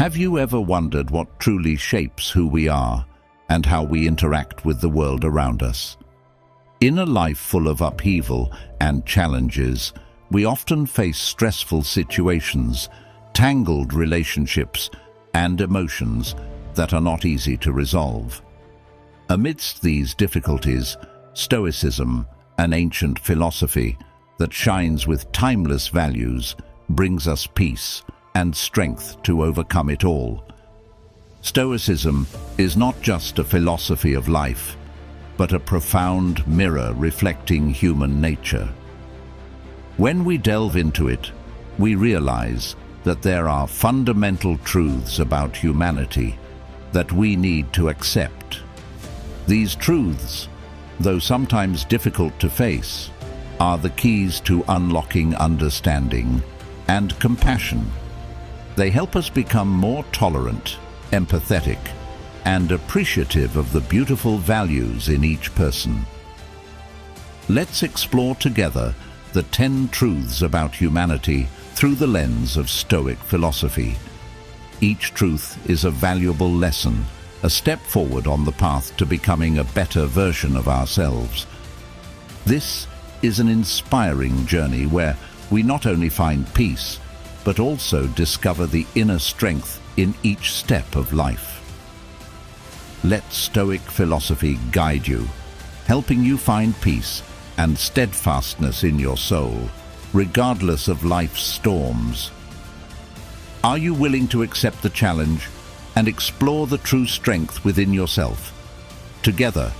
Have you ever wondered what truly shapes who we are and how we interact with the world around us? In a life full of upheaval and challenges, we often face stressful situations, tangled relationships, and emotions that are not easy to resolve. Amidst these difficulties, Stoicism, an ancient philosophy that shines with timeless values, brings us peace and strength to overcome it all. Stoicism is not just a philosophy of life, but a profound mirror reflecting human nature. When we delve into it, we realize that there are fundamental truths about humanity that we need to accept. These truths, though sometimes difficult to face, are the keys to unlocking understanding and compassion. They help us become more tolerant, empathetic, and appreciative of the beautiful values in each person. Let's explore together the 10 truths about humanity through the lens of Stoic philosophy. Each truth is a valuable lesson, a step forward on the path to becoming a better version of ourselves. This is an inspiring journey where we not only find peace, but also discover the inner strength in each step of life. Let Stoic philosophy guide you, helping you find peace and steadfastness in your soul, regardless of life's storms. Are you willing to accept the challenge and explore the true strength within yourself? Together,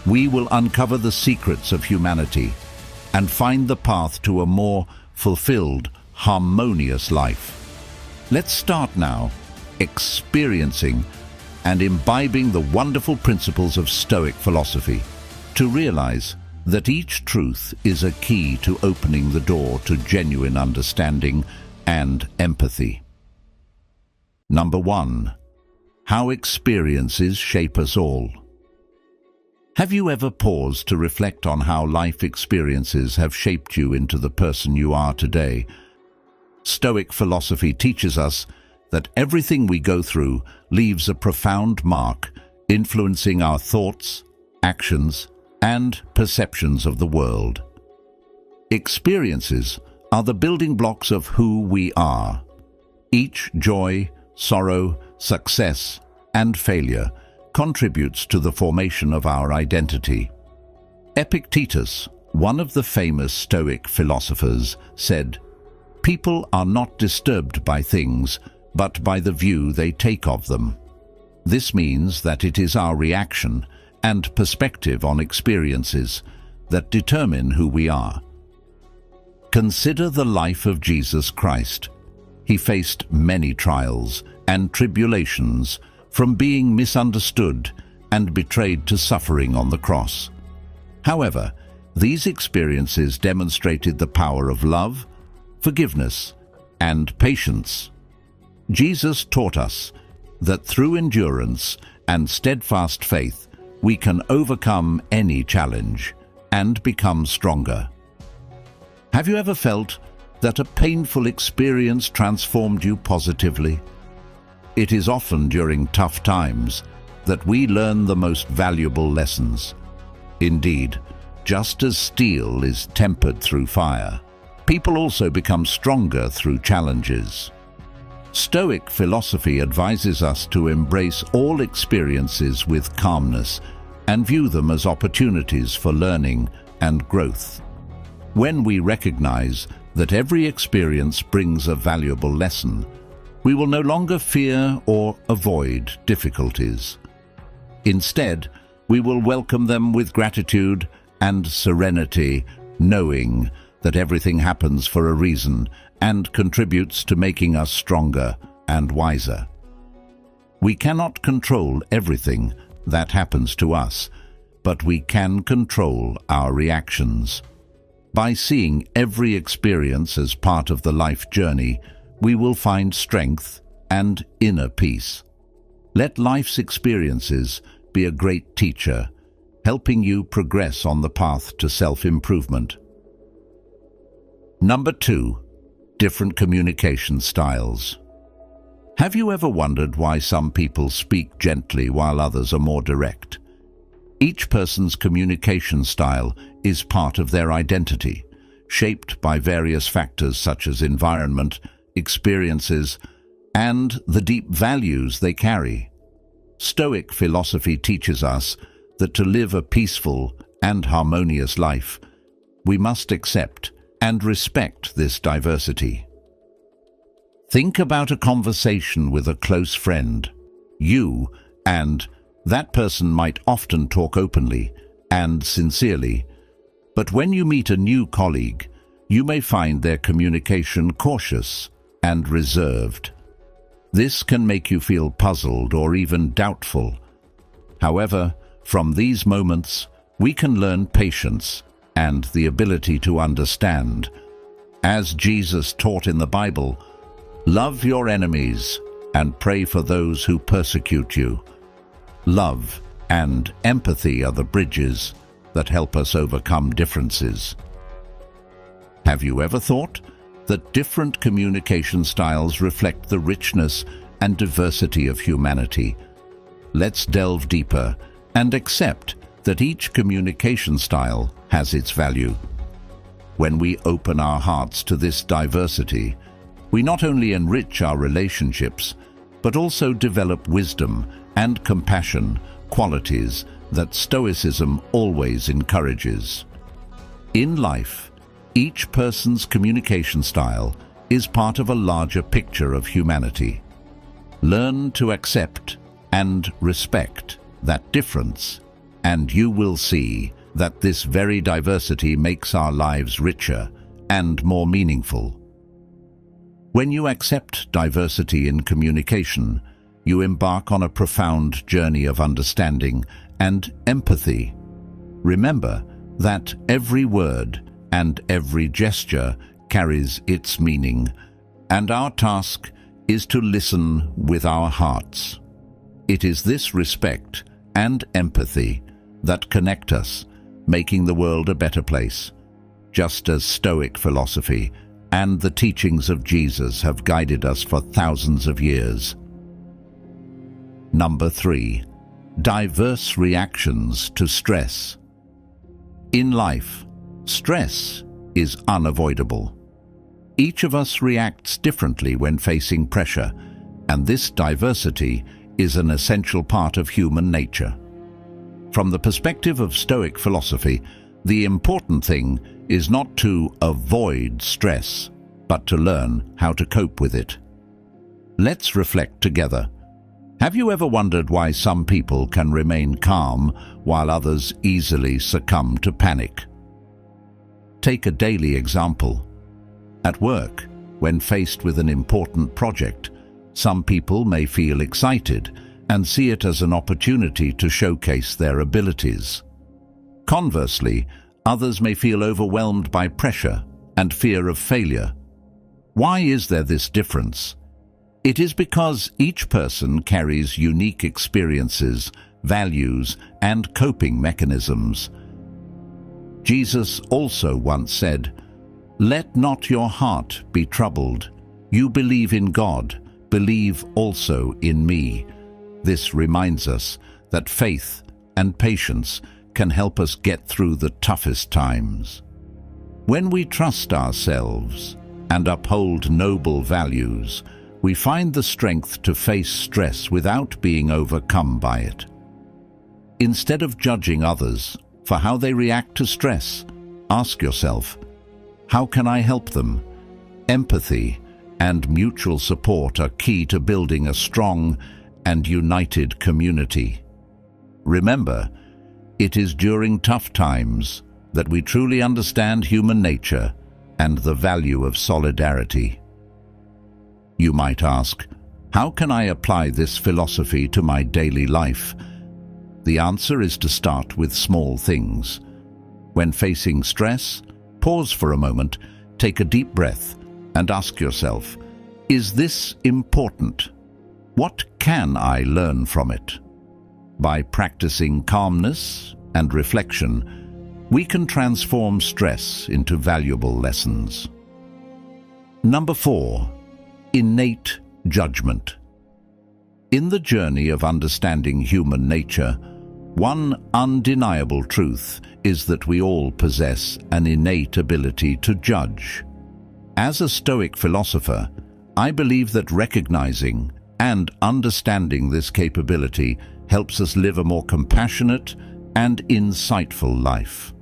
we will uncover the secrets of humanity and find the path to a more fulfilled, harmonious life. Let's start now, experiencing and imbibing the wonderful principles of Stoic philosophy, to realize that each truth is a key to opening the door to genuine understanding and empathy. Number 1. How experiences shape us all. Have you ever paused to reflect on how life experiences have shaped you into the person you are today? Stoic philosophy teaches us that everything we go through leaves a profound mark, influencing our thoughts, actions, and perceptions of the world. Experiences are the building blocks of who we are. Each joy, sorrow, success, and failure contributes to the formation of our identity. Epictetus, one of the famous Stoic philosophers, said, "People are not disturbed by things, but by the view they take of them." This means that it is our reaction and perspective on experiences that determine who we are. Consider the life of Jesus Christ. He faced many trials and tribulations, from being misunderstood and betrayed to suffering on the cross. However, these experiences demonstrated the power of love, forgiveness, and patience. Jesus taught us that through endurance and steadfast faith, we can overcome any challenge and become stronger. Have you ever felt that a painful experience transformed you positively? It is often during tough times that we learn the most valuable lessons. Indeed, just as steel is tempered through fire, people also become stronger through challenges. Stoic philosophy advises us to embrace all experiences with calmness and view them as opportunities for learning and growth. When we recognize that every experience brings a valuable lesson, we will no longer fear or avoid difficulties. Instead, we will welcome them with gratitude and serenity, knowing that everything happens for a reason and contributes to making us stronger and wiser. We cannot control everything that happens to us, but we can control our reactions. By seeing every experience as part of the life journey, we will find strength and inner peace. Let life's experiences be a great teacher, helping you progress on the path to self-improvement. Number 2. Different communication styles. Have you ever wondered why some people speak gently while others are more direct? Each person's communication style is part of their identity, shaped by various factors such as environment, experiences, and the deep values they carry. Stoic philosophy teaches us that to live a peaceful and harmonious life, we must accept and respect this diversity. Think about a conversation with a close friend. You and that person might often talk openly and sincerely, but when you meet a new colleague, you may find their communication cautious and reserved. This can make you feel puzzled or even doubtful. However, from these moments, we can learn patience and the ability to understand. As Jesus taught in the Bible, love your enemies and pray for those who persecute you. Love and empathy are the bridges that help us overcome differences. Have you ever thought that different communication styles reflect the richness and diversity of humanity? Let's delve deeper and accept that each communication style has its value. When we open our hearts to this diversity, we not only enrich our relationships, but also develop wisdom and compassion, qualities that Stoicism always encourages. In life, each person's communication style is part of a larger picture of humanity. Learn to accept and respect that difference, and you will see that this very diversity makes our lives richer and more meaningful. When you accept diversity in communication, you embark on a profound journey of understanding and empathy. Remember that every word and every gesture carries its meaning, and our task is to listen with our hearts. It is this respect and empathy that connect us, making the world a better place, just as Stoic philosophy and the teachings of Jesus have guided us for thousands of years. Number 3. Diverse reactions to stress. In life, stress is unavoidable. Each of us reacts differently when facing pressure, and this diversity is an essential part of human nature. From the perspective of Stoic philosophy, the important thing is not to avoid stress, but to learn how to cope with it. Let's reflect together. Have you ever wondered why some people can remain calm while others easily succumb to panic? Take a daily example. At work, when faced with an important project, some people may feel excited and see it as an opportunity to showcase their abilities. Conversely, others may feel overwhelmed by pressure and fear of failure. Why is there this difference? It is because each person carries unique experiences, values, and coping mechanisms. Jesus also once said, "Let not your heart be troubled. You believe in God, believe also in me." This reminds us that faith and patience can help us get through the toughest times. When we trust ourselves and uphold noble values, we find the strength to face stress without being overcome by it. Instead of judging others for how they react to stress, ask yourself, how can I help them? Empathy and mutual support are key to building a strong and united community. Remember, it is during tough times that we truly understand human nature and the value of solidarity. You might ask, how can I apply this philosophy to my daily life? The answer is to start with small things. When facing stress, pause for a moment, take a deep breath, and ask yourself, is this important? What can I learn from it? By practicing calmness and reflection, we can transform stress into valuable lessons. Number 4. Innate judgment. In the journey of understanding human nature, one undeniable truth is that we all possess an innate ability to judge. As a Stoic philosopher, I believe that recognizing and understanding this capability helps us live a more compassionate and insightful life.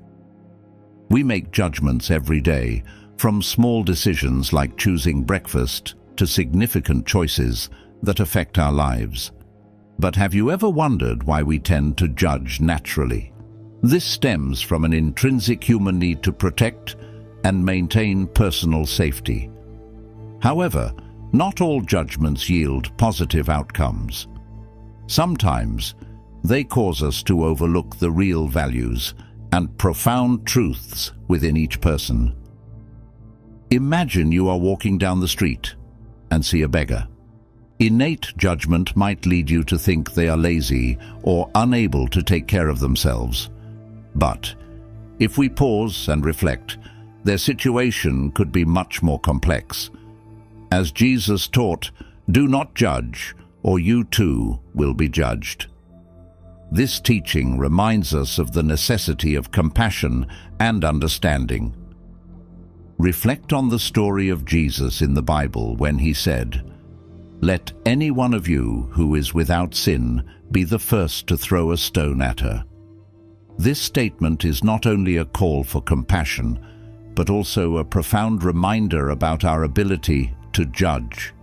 We make judgments every day, from small decisions like choosing breakfast to significant choices that affect our lives. But have you ever wondered why we tend to judge naturally? This stems from an intrinsic human need to protect and maintain personal safety. However, not all judgments yield positive outcomes. Sometimes, they cause us to overlook the real values and profound truths within each person. Imagine you are walking down the street and see a beggar. Innate judgment might lead you to think they are lazy or unable to take care of themselves. But if we pause and reflect, their situation could be much more complex. As Jesus taught, "Do not judge, or you too will be judged." This teaching reminds us of the necessity of compassion and understanding. Reflect on the story of Jesus in the Bible when he said, "Let any one of you who is without sin be the first to throw a stone at her." This statement is not only a call for compassion, but also a profound reminder about our ability to judge.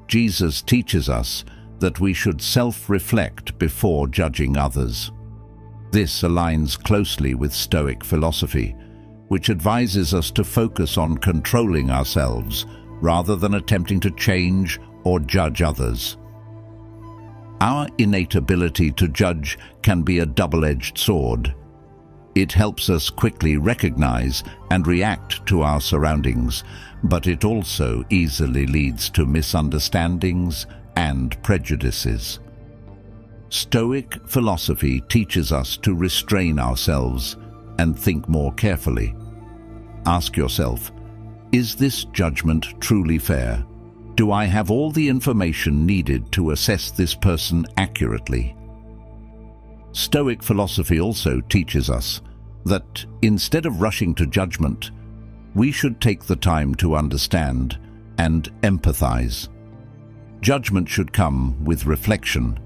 Jesus teaches us that we should self-reflect before judging others. This aligns closely with Stoic philosophy, which advises us to focus on controlling ourselves rather than attempting to change or judge others. Our innate ability to judge can be a double-edged sword. It helps us quickly recognize and react to our surroundings, but it also easily leads to misunderstandings and prejudices. Stoic philosophy teaches us to restrain ourselves and think more carefully. Ask yourself, is this judgment truly fair? Do I have all the information needed to assess this person accurately? Stoic philosophy also teaches us that instead of rushing to judgment, we should take the time to understand and empathize. Judgment should come with reflection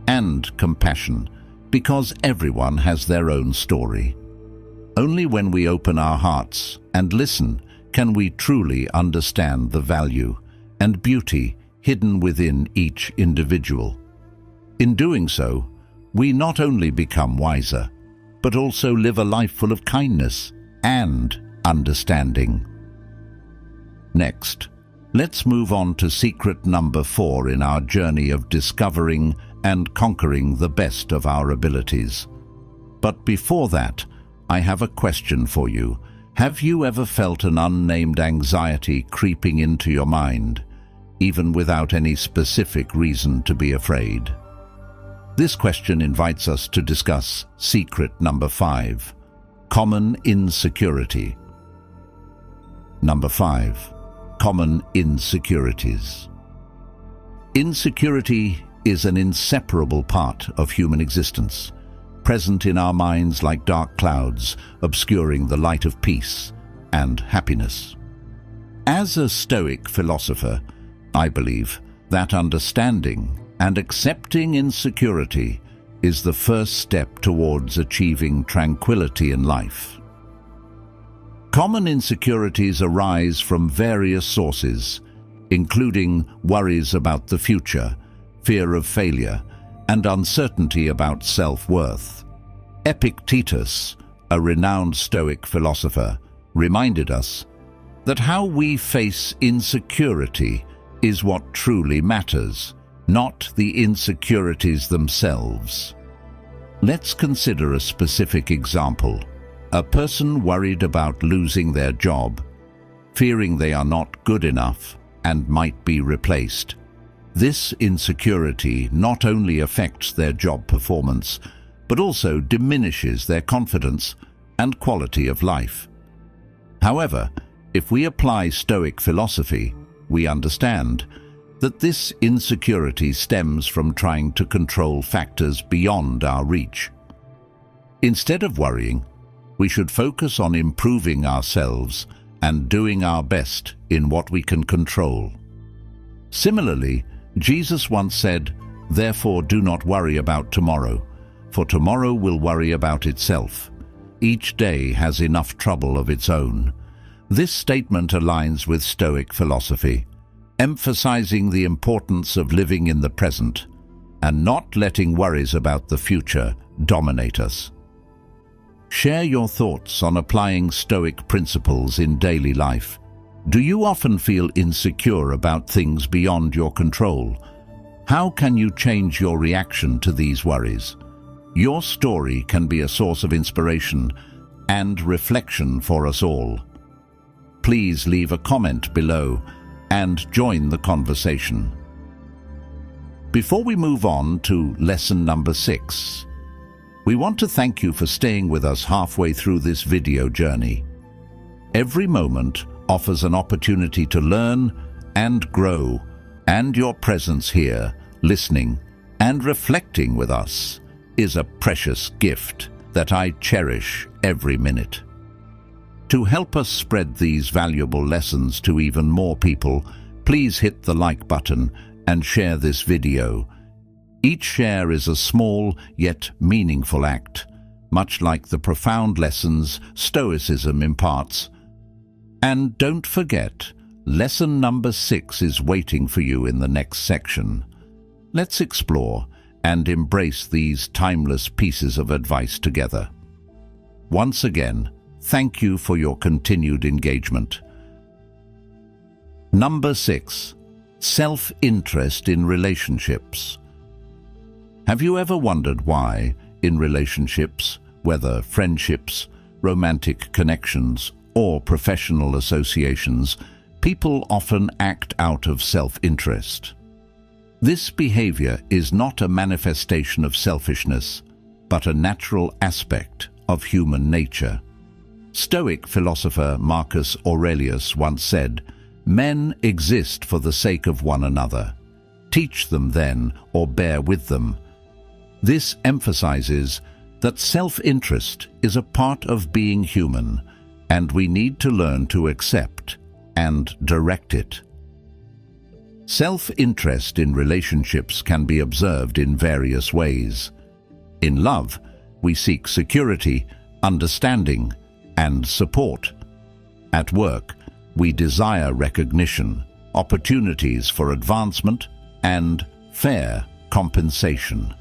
and compassion because everyone has their own story. Only when we open our hearts and listen can we truly understand the value and beauty hidden within each individual. In doing so, we not only become wiser, but also live a life full of kindness and understanding. Next, let's move on to secret number 4 in our journey of discovering and conquering the best of our abilities. But before that, I have a question for you. Have you ever felt an unnamed anxiety creeping into your mind, even without any specific reason to be afraid? This question invites us to discuss secret number 5, common insecurity. Number 5, common insecurities. Insecurity is an inseparable part of human existence, present in our minds like dark clouds, obscuring the light of peace and happiness. As a Stoic philosopher, I believe that understanding and accepting insecurity is the first step towards achieving tranquility in life. Common insecurities arise from various sources, including worries about the future, fear of failure, and uncertainty about self-worth. Epictetus, a renowned Stoic philosopher, reminded us that how we face insecurity is what truly matters, not the insecurities themselves. Let's consider a specific example. A person worried about losing their job, fearing they are not good enough and might be replaced. This insecurity not only affects their job performance, but also diminishes their confidence and quality of life. However, if we apply Stoic philosophy, we understand that this insecurity stems from trying to control factors beyond our reach. Instead of worrying, we should focus on improving ourselves and doing our best in what we can control. Similarly, Jesus once said, "Therefore do not worry about tomorrow, for tomorrow will worry about itself. Each day has enough trouble of its own." This statement aligns with Stoic philosophy, emphasizing the importance of living in the present and not letting worries about the future dominate us. Share your thoughts on applying Stoic principles in daily life. Do you often feel insecure about things beyond your control? How can you change your reaction to these worries? Your story can be a source of inspiration and reflection for us all. Please leave a comment below and join the conversation. Before we move on to lesson number 6, we want to thank you for staying with us halfway through this video journey. Every moment offers an opportunity to learn and grow, and your presence here, listening and reflecting with us, is a precious gift that I cherish every minute. To help us spread these valuable lessons to even more people, please hit the like button and share this video. Each share is a small yet meaningful act, much like the profound lessons Stoicism imparts. And don't forget, lesson number 6 is waiting for you in the next section. Let's explore and embrace these timeless pieces of advice together. Once again, thank you for your continued engagement. Number 6. Self-interest in relationships. Have you ever wondered why, in relationships, whether friendships, romantic connections, or professional associations, people often act out of self-interest? This behavior is not a manifestation of selfishness, but a natural aspect of human nature. Stoic philosopher Marcus Aurelius once said, "Men exist for the sake of one another. Teach them then, or bear with them." This emphasizes that self-interest is a part of being human, and we need to learn to accept and direct it. Self-interest in relationships can be observed in various ways. In love, we seek security, understanding, and support. At work, we desire recognition, opportunities for advancement, and fair compensation.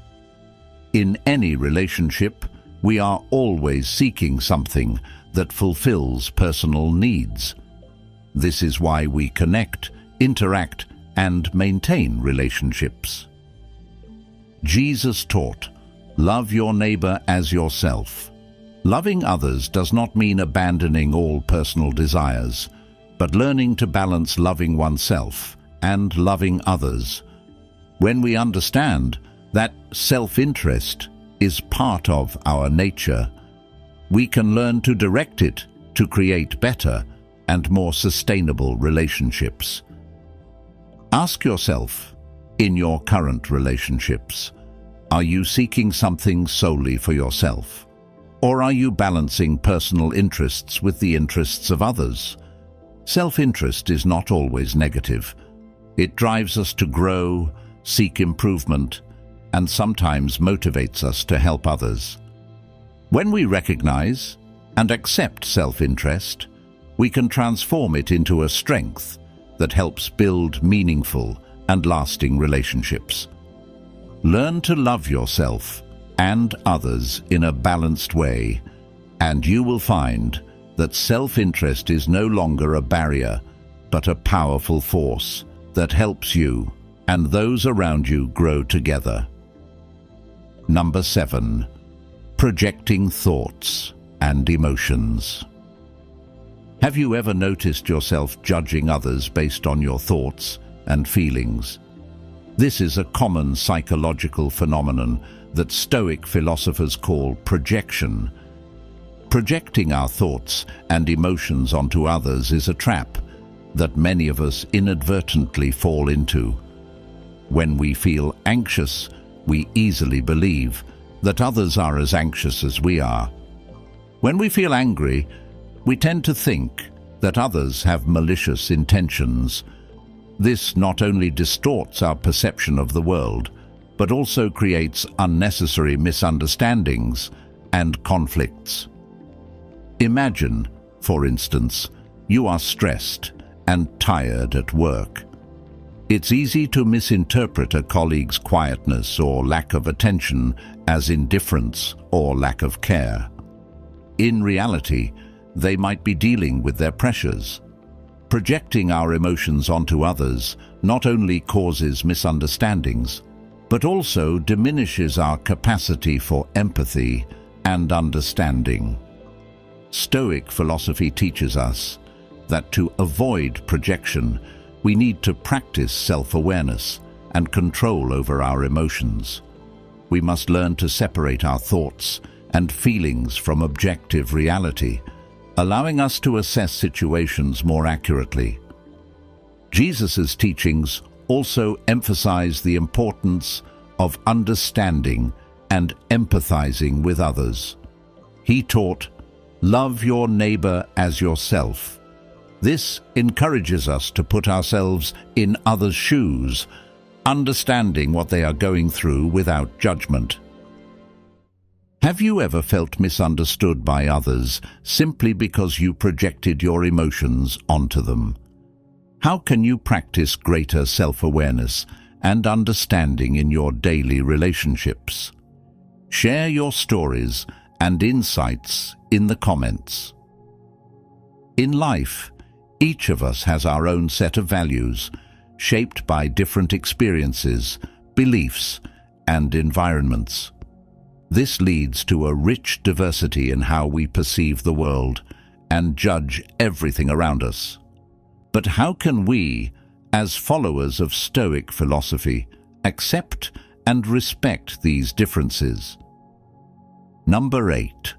In any relationship, we are always seeking something that fulfills personal needs. This is why we connect, interact, and maintain relationships. Jesus taught, "Love your neighbor as yourself." Loving others does not mean abandoning all personal desires, but learning to balance loving oneself and loving others. When we understand that self-interest is part of our nature, we can learn to direct it to create better and more sustainable relationships. Ask yourself, in your current relationships, are you seeking something solely for yourself? Or are you balancing personal interests with the interests of others? Self-interest is not always negative. It drives us to grow, seek improvement, and sometimes motivates us to help others. When we recognize and accept self-interest, we can transform it into a strength that helps build meaningful and lasting relationships. Learn to love yourself and others in a balanced way, and you will find that self-interest is no longer a barrier, but a powerful force that helps you and those around you grow together. Number 7. Projecting thoughts and emotions. Have you ever noticed yourself judging others based on your thoughts and feelings? This is a common psychological phenomenon that Stoic philosophers call projection. Projecting our thoughts and emotions onto others is a trap that many of us inadvertently fall into. When we feel anxious, we easily believe that others are as anxious as we are. When we feel angry, we tend to think that others have malicious intentions. This not only distorts our perception of the world, but also creates unnecessary misunderstandings and conflicts. Imagine, for instance, you are stressed and tired at work. It's easy to misinterpret a colleague's quietness or lack of attention as indifference or lack of care. In reality, they might be dealing with their pressures. Projecting our emotions onto others not only causes misunderstandings, but also diminishes our capacity for empathy and understanding. Stoic philosophy teaches us that to avoid projection, we need to practice self-awareness and control over our emotions. We must learn to separate our thoughts and feelings from objective reality, allowing us to assess situations more accurately. Jesus' teachings also emphasize the importance of understanding and empathizing with others. He taught, "Love your neighbor as yourself." This encourages us to put ourselves in others' shoes, understanding what they are going through without judgment. Have you ever felt misunderstood by others simply because you projected your emotions onto them? How can you practice greater self-awareness and understanding in your daily relationships? Share your stories and insights in the comments. In life, each of us has our own set of values, shaped by different experiences, beliefs, and environments. This leads to a rich diversity in how we perceive the world and judge everything around us. But how can we, as followers of Stoic philosophy, accept and respect these differences? Number 8.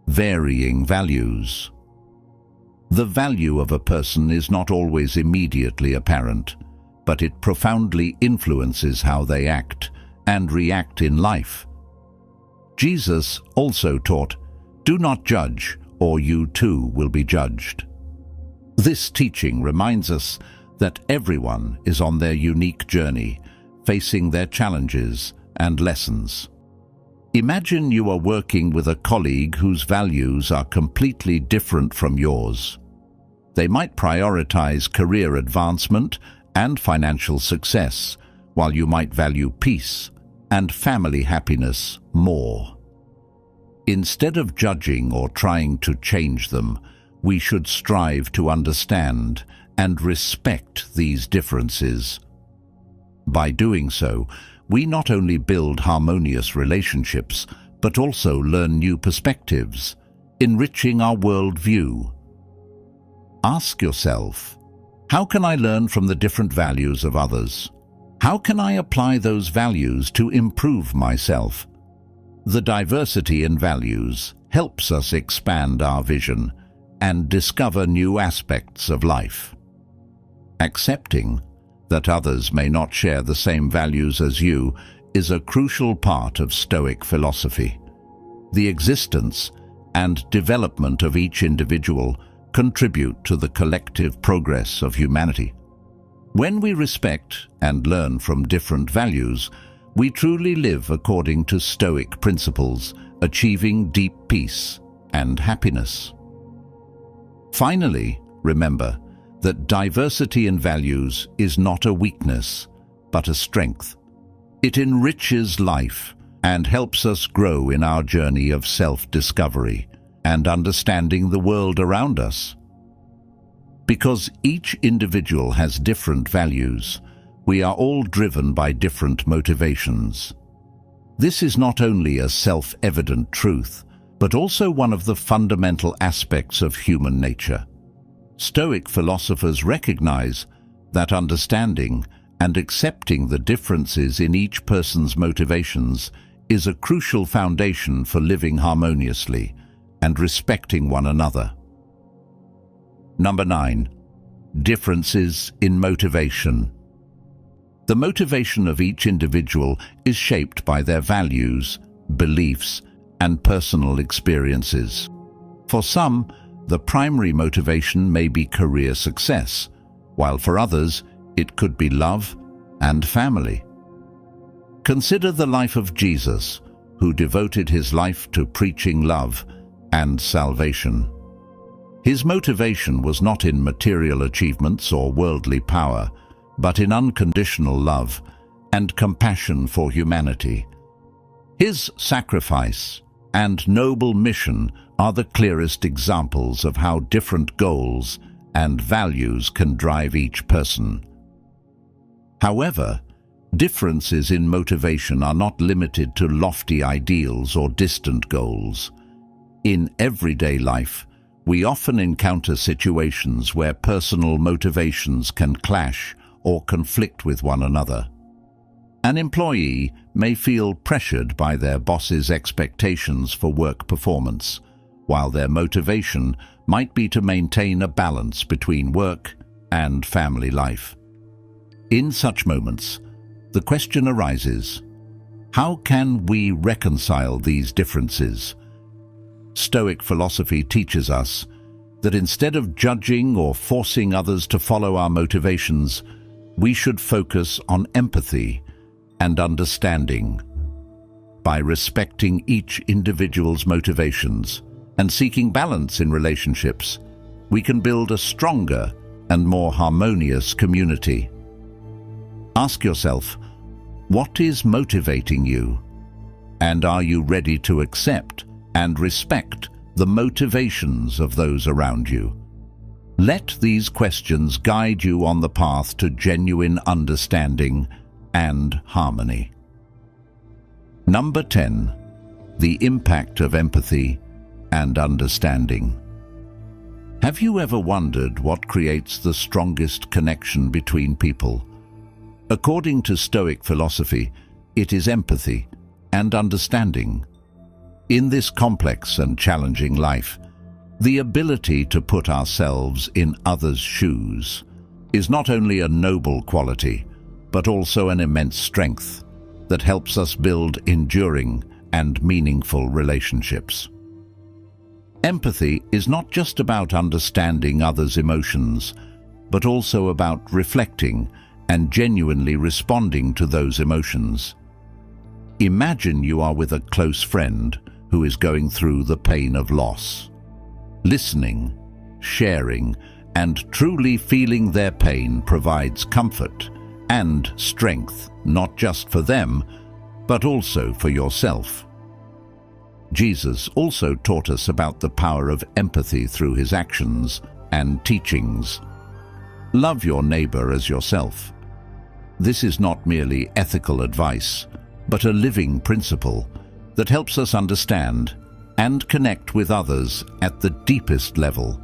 Varying values. The value of a person is not always immediately apparent, but it profoundly influences how they act and react in life. Jesus also taught, "Do not judge, or you too will be judged." This teaching reminds us that everyone is on their unique journey, facing their challenges and lessons. Imagine you are working with a colleague whose values are completely different from yours. They might prioritize career advancement and financial success, while you might value peace and family happiness more. Instead of judging or trying to change them, we should strive to understand and respect these differences. By doing so, we not only build harmonious relationships, but also learn new perspectives, enriching our worldview. Ask yourself, how can I learn from the different values of others? How can I apply those values to improve myself? The diversity in values helps us expand our vision and discover new aspects of life. Accepting that others may not share the same values as you is a crucial part of Stoic philosophy. The existence and development of each individual contribute to the collective progress of humanity. When we respect and learn from different values, we truly live according to Stoic principles, achieving deep peace and happiness. Finally, remember that diversity in values is not a weakness, but a strength. It enriches life and helps us grow in our journey of self-discovery and understanding the world around us. Because each individual has different values, we are all driven by different motivations. This is not only a self-evident truth, but also one of the fundamental aspects of human nature. Stoic philosophers recognize that understanding and accepting the differences in each person's motivations is a crucial foundation for living harmoniously and respecting one another. Number 9. Differences in motivation. The motivation of each individual is shaped by their values, beliefs, and personal experiences. For some, the primary motivation may be career success, while for others, it could be love and family. Consider the life of Jesus, who devoted his life to preaching love and salvation. His motivation was not in material achievements or worldly power, but in unconditional love and compassion for humanity. His sacrifice and noble mission are the clearest examples of how different goals and values can drive each person. However, differences in motivation are not limited to lofty ideals or distant goals. In everyday life, we often encounter situations where personal motivations can clash or conflict with one another. An employee may feel pressured by their boss's expectations for work performance, while their motivation might be to maintain a balance between work and family life. In such moments, the question arises, how can we reconcile these differences? Stoic philosophy teaches us that instead of judging or forcing others to follow our motivations, we should focus on empathy and understanding. By respecting each individual's motivations and seeking balance in relationships, we can build a stronger and more harmonious community. Ask yourself, what is motivating you? And are you ready to accept and respect the motivations of those around you? Let these questions guide you on the path to genuine understanding and harmony. Number 10. The impact of empathy and understanding. Have you ever wondered what creates the strongest connection between people? According to Stoic philosophy, it is empathy and understanding. In this complex and challenging life, the ability to put ourselves in others' shoes is not only a noble quality, but also an immense strength that helps us build enduring and meaningful relationships. Empathy is not just about understanding others' emotions, but also about reflecting and genuinely responding to those emotions. Imagine you are with a close friend who is going through the pain of loss. Listening, sharing, and truly feeling their pain provides comfort and strength, not just for them, but also for yourself. Jesus also taught us about the power of empathy through his actions and teachings. Love your neighbor as yourself. This is not merely ethical advice, but a living principle that helps us understand and connect with others at the deepest level.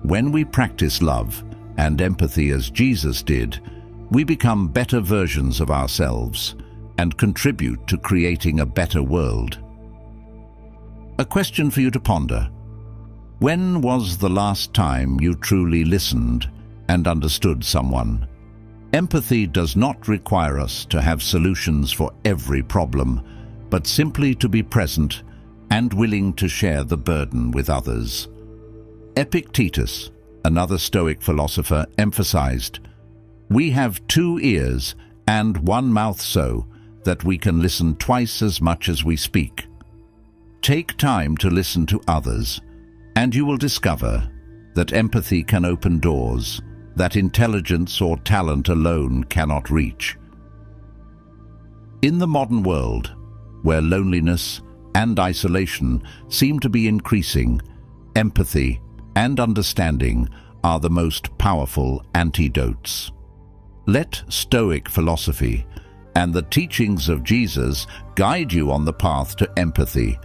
When we practice love and empathy as Jesus did, we become better versions of ourselves and contribute to creating a better world. A question for you to ponder. When was the last time you truly listened and understood someone? Empathy does not require us to have solutions for every problem, but simply to be present and willing to share the burden with others. Epictetus, another Stoic philosopher, emphasized, "We have 2 ears and 1 mouth so that we can listen twice as much as we speak." Take time to listen to others, and you will discover that empathy can open doors that intelligence or talent alone cannot reach. In the modern world, where loneliness and isolation seem to be increasing, empathy and understanding are the most powerful antidotes. Let Stoic philosophy and the teachings of Jesus guide you on the path to empathy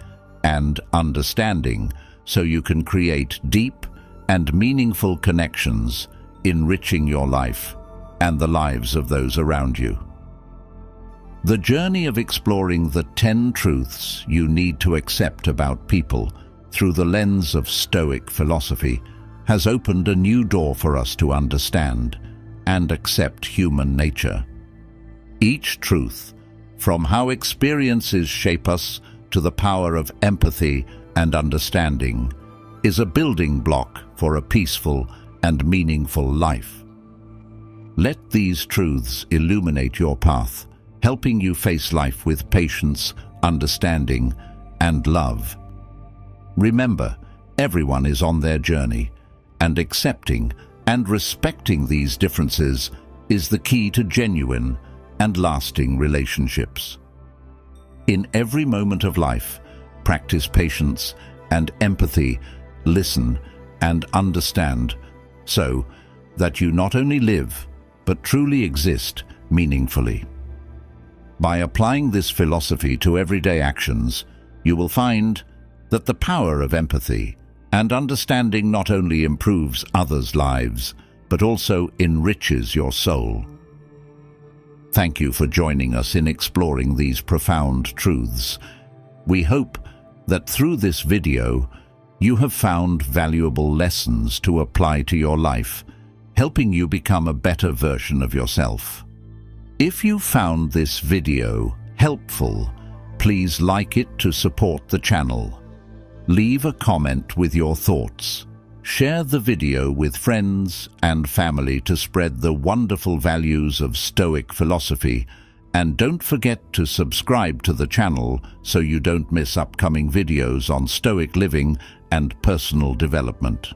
and understanding so you can create deep and meaningful connections, enriching your life and the lives of those around you. The journey of exploring the 10 truths you need to accept about people through the lens of Stoic philosophy has opened a new door for us to understand and accept human nature. Each truth, from how experiences shape us to the power of empathy and understanding, is a building block for a peaceful and meaningful life. Let these truths illuminate your path, helping you face life with patience, understanding, and love. Remember, everyone is on their journey, and accepting and respecting these differences is the key to genuine and lasting relationships. In every moment of life, practice patience and empathy, listen and understand, so that you not only live, but truly exist meaningfully. By applying this philosophy to everyday actions, you will find that the power of empathy and understanding not only improves others' lives, but also enriches your soul. Thank you for joining us in exploring these profound truths. We hope that through this video, you have found valuable lessons to apply to your life, helping you become a better version of yourself. If you found this video helpful, please like it to support the channel. Leave a comment with your thoughts. Share the video with friends and family to spread the wonderful values of Stoic philosophy, and don't forget to subscribe to the channel so you don't miss upcoming videos on Stoic living and personal development.